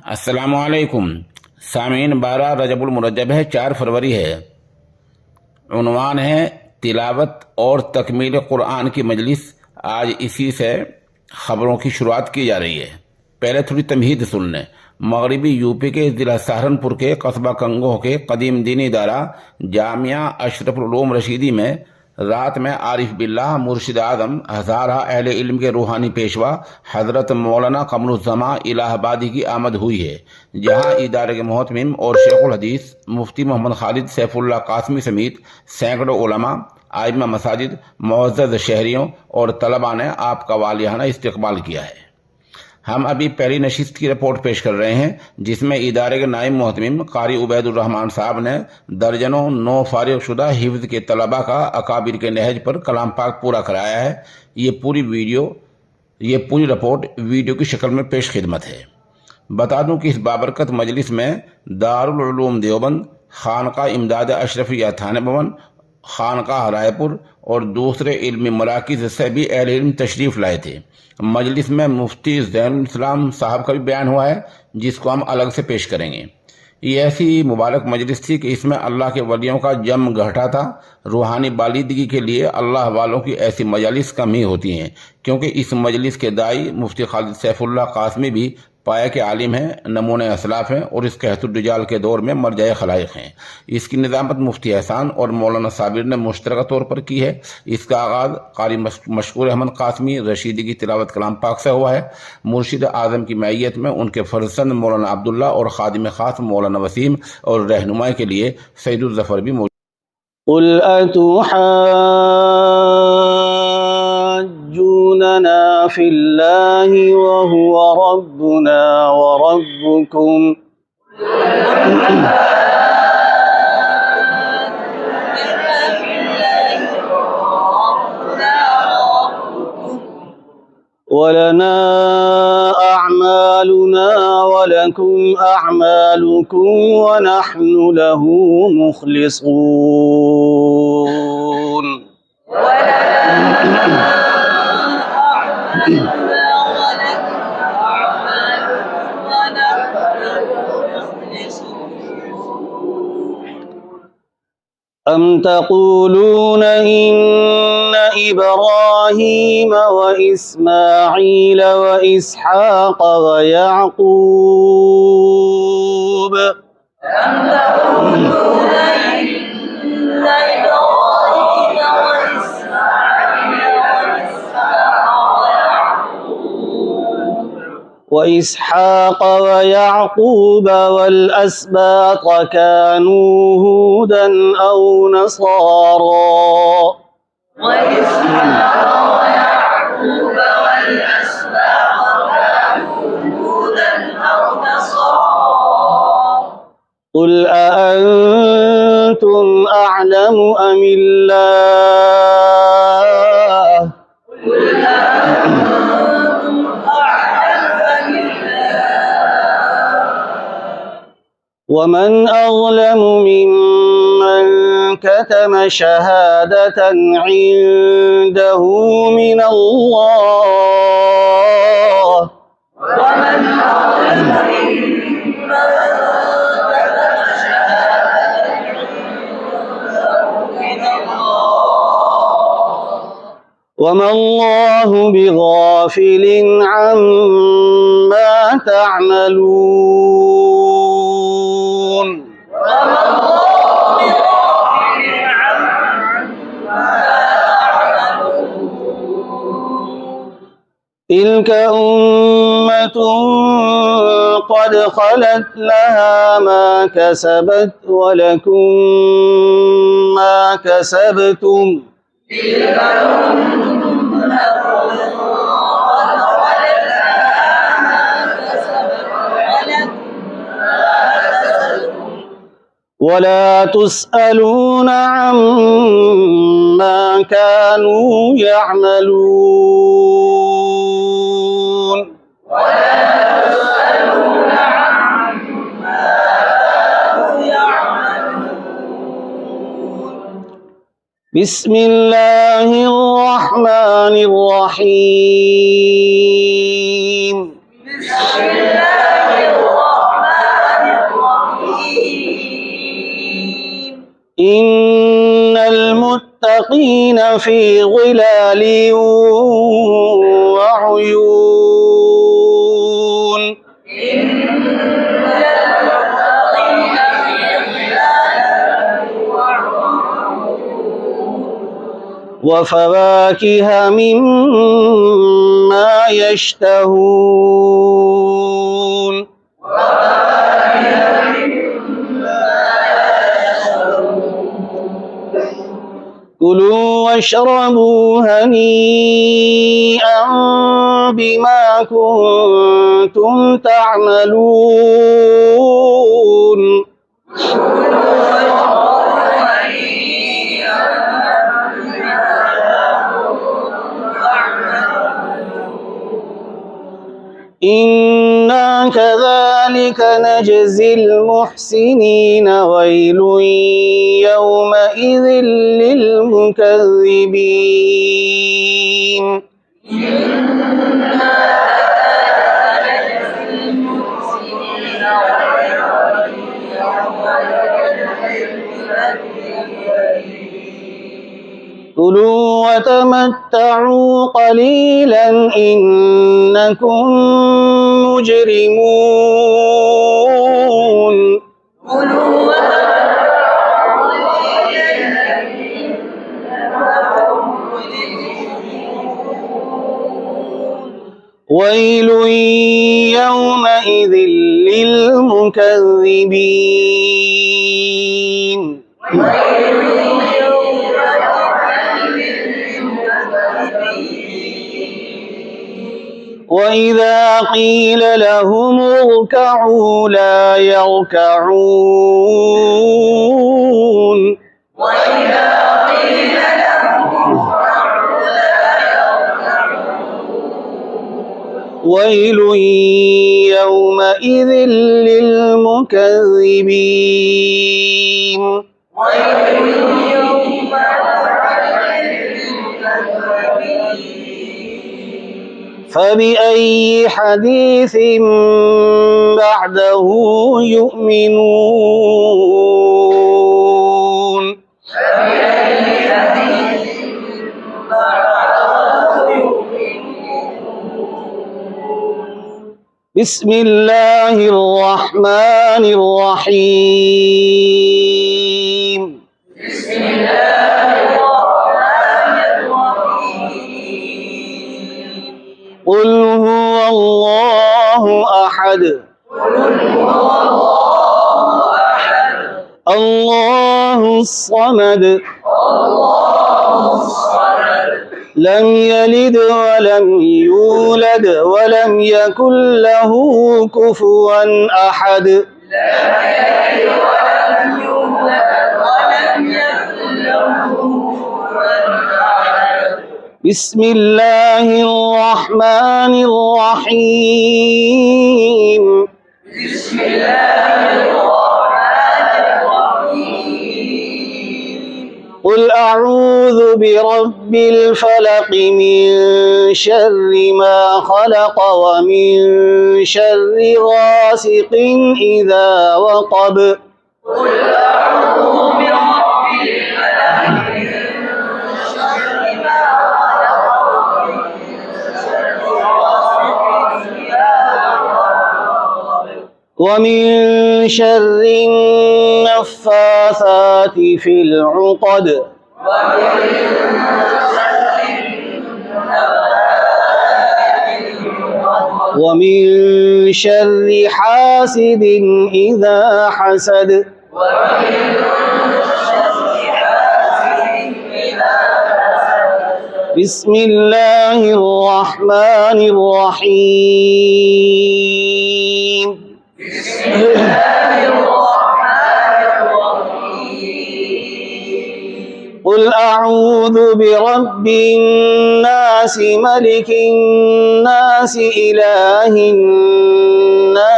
अस्सलामुअलैकुम सामीन। 12 रजबुल मुरज्जब है, 4 फरवरी है। उन्वान है तिलावत और तकमील कुरान की मजलिस। आज इसी से ख़बरों की शुरुआत की जा रही है। पहले थोड़ी तमहीद सुन लें। मगरबी यूपी के ज़िला सहारनपुर के कस्बा कंगोह के कदीम दीनी इदारा जामिया अशरफुल उलूम रशीदी में रात में आरिफ बिल्लाह मुर्शिद आज़म हज़ारा अहले इल्म के रूहानी पेशवा हज़रत मौलाना कमरुज़्ज़मा इलाहाबादी की आमद हुई है, जहां इदारे के मोहतमिम और शेखुल हदीस मुफ्ती मोहम्मद खालिद सैफुल्लाह कासमी समेत सैकड़ों उलमा, आइम्मा मसाजिद, मुअज़्ज़ज़ शहरियों और तलबा ने आपका वालियाना इस्तकबाल किया है। हम अभी पहली नशिस्त की रिपोर्ट पेश कर रहे हैं, जिसमें इदारे के नाइब मोहतमिम कारी उबैदुर्रहमान साहब ने दर्जनों नो फारिग शुदा हिफ्ज़ के तलबा का अकाबिर के नहज पर कलाम पाक पूरा कराया है। ये पूरी रिपोर्ट वीडियो की शक्ल में पेश खिदमत है। बता दूं कि इस बाबरकत मजलिस में दारुल उलूम देवबंद, खानका इमदाद अशरफिया थाने भवन, खानका रायपुर और दूसरे इल्मी मराकिज़ से भी अहले इल्म तशरीफ़ लाए थे। मजलिस में मुफ्ती ज़ैनुल इस्लाम साहब का भी बयान हुआ है, जिसको हम अलग से पेश करेंगे। ये ऐसी मुबारक मजलिस थी कि इसमें अल्लाह के वलियों का जम घटा था। रूहानी बालिदगी के लिए अल्लाह वालों की ऐसी मजालिस कम ही होती हैं, क्योंकि इस मजलिस के दाई मुफ्ती खालिद सैफुल्लाह कासमी भी पाया के आलिम हैं, नमूने असलाफ हैं और इस कहतुर्रिजाल के दौर में मरजाए खलाइक हैं। इसकी निज़ामत मुफ्ती एहसान और मौलाना साबिर ने मुश्तरका तौर पर की है। इसका आगाज़ कारी मशकूर अहमद कासमी रशीदी की तिलावत कलाम पाक से हुआ है। मुर्शिद आज़म की मैयत में उनके फरजंद मौलाना अब्दुल्ला और खादिम खास मौलाना वसीम और रहनुमाई के लिए सईदुल ज़फ़र भी मौजूद। يحاجوننا في الله وهو ربنا وربكم ولنا أعمالنا ولكم أعمالكم ونحن له مخلصون. أم تقولون إن إبراهيم وإسماعيل وإسحاق ويعقوب وإسحاق ويعقوب والأسباط كانوا هودا أو نصارى قل أأنتم أعلم أم الله ومن أظلم ممن كتم شهادة عنده من الله وما الله بغافل عما تعملون. تلك أمة قد خلت لها ما كسبت ولكم ما كسبتم. ولا تسألون عما كانوا يعملون. بسم الله الرحمن الرحيم. بسم الله الرحمن إن المتقين في ظلال وعيون وفواكه مما يشتهون كلوا واشربوا هنيئا بما كنتم تعملون إنا كذلك نجزي المحسنين ويل يومئذ للمكذبين كلوا وتمتعوا قليلا إنكم مجرمون ويل يومئذ للمكذبين وإذا قيل لهم اركعوا لا يركعون ويل يومئذ للمكذبين فبأي حديث بعده يؤمنون بسم الله الرحمن الرحيم قل هو الله أحد الله الصمد لم يلد ولم يولد ولم يكن له كفوا أحد بسم الله الرحمن الرحيم قل أعوذ برب الفلق من شر ما خلق ومن شر غاسق إذا وقب ومن شر النفاثات في العقد ومن شر حاسد إذا حسد بسم الله الرحمن الرحيم قل أعوذ برب الناس ملك الناس إله الناس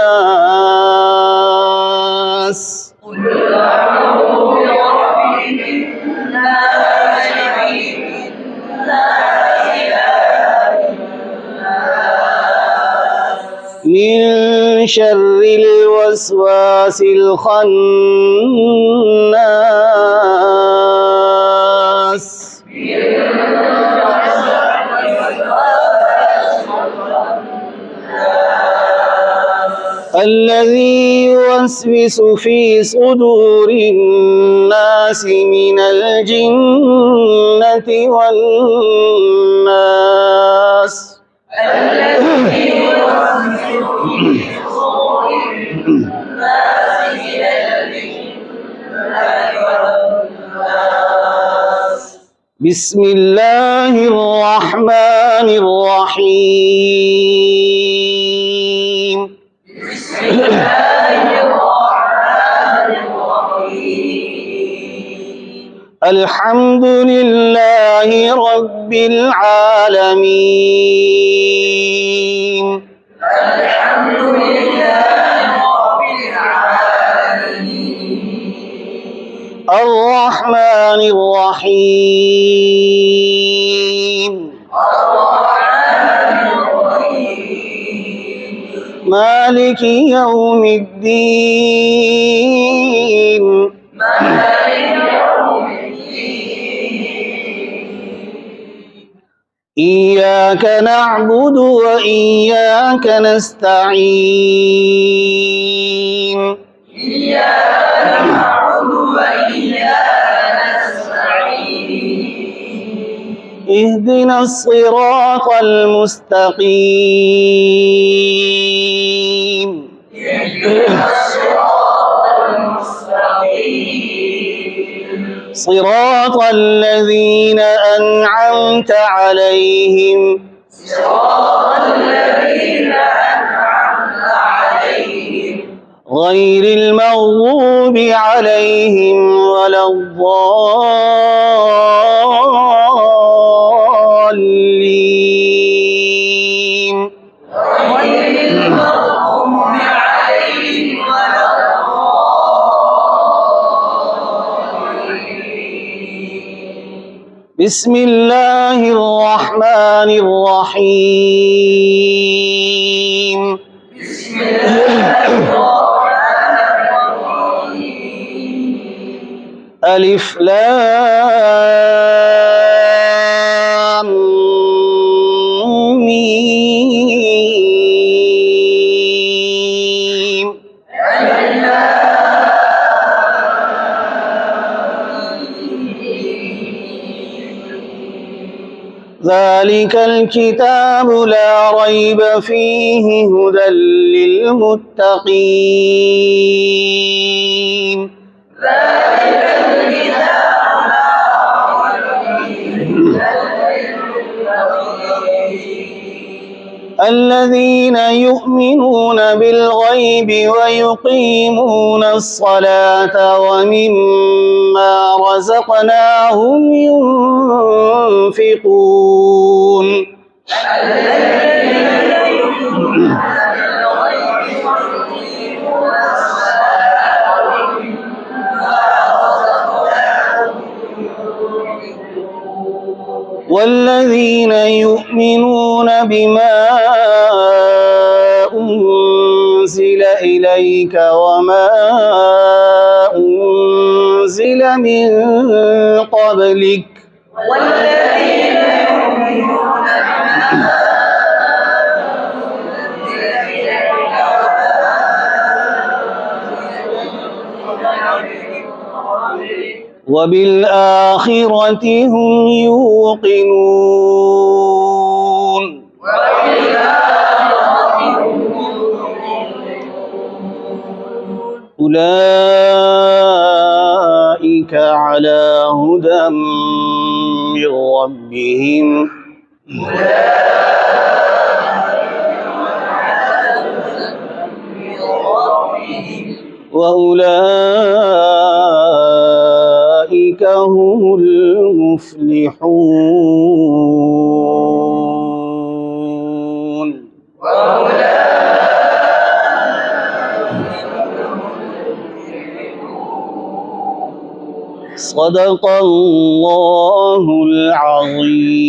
من شر الوسواس الخناس الذي يوسوس في صدور الناس من الجنة والناس. بسم الله الرحمن الرحيم. الحمد لله رب العالمين. الرحمن الرحيم. مالك يوم الدين. إياك نعبد وإياك نستعين. اهدنا الصراط المستقيم. صراط الذين أنعمت عليهم غير المغضوب عليهم ولا الضالين. بسم الله الرحمن الرحيم. ألف لام ميم. ذلك الكتاب لا ريب فيه هدى للمتقين. الذين يؤمنون بالغيب ويقيمون الصلاة ومما رزقناهم ينفقون. والذين يؤمنون بما أنزل إليك وما أنزل من قبلك وبالآخرة هم يوقنون. أولئك على هدى من ربهم وأولئك هم المفلحون. صدق الله العظيم.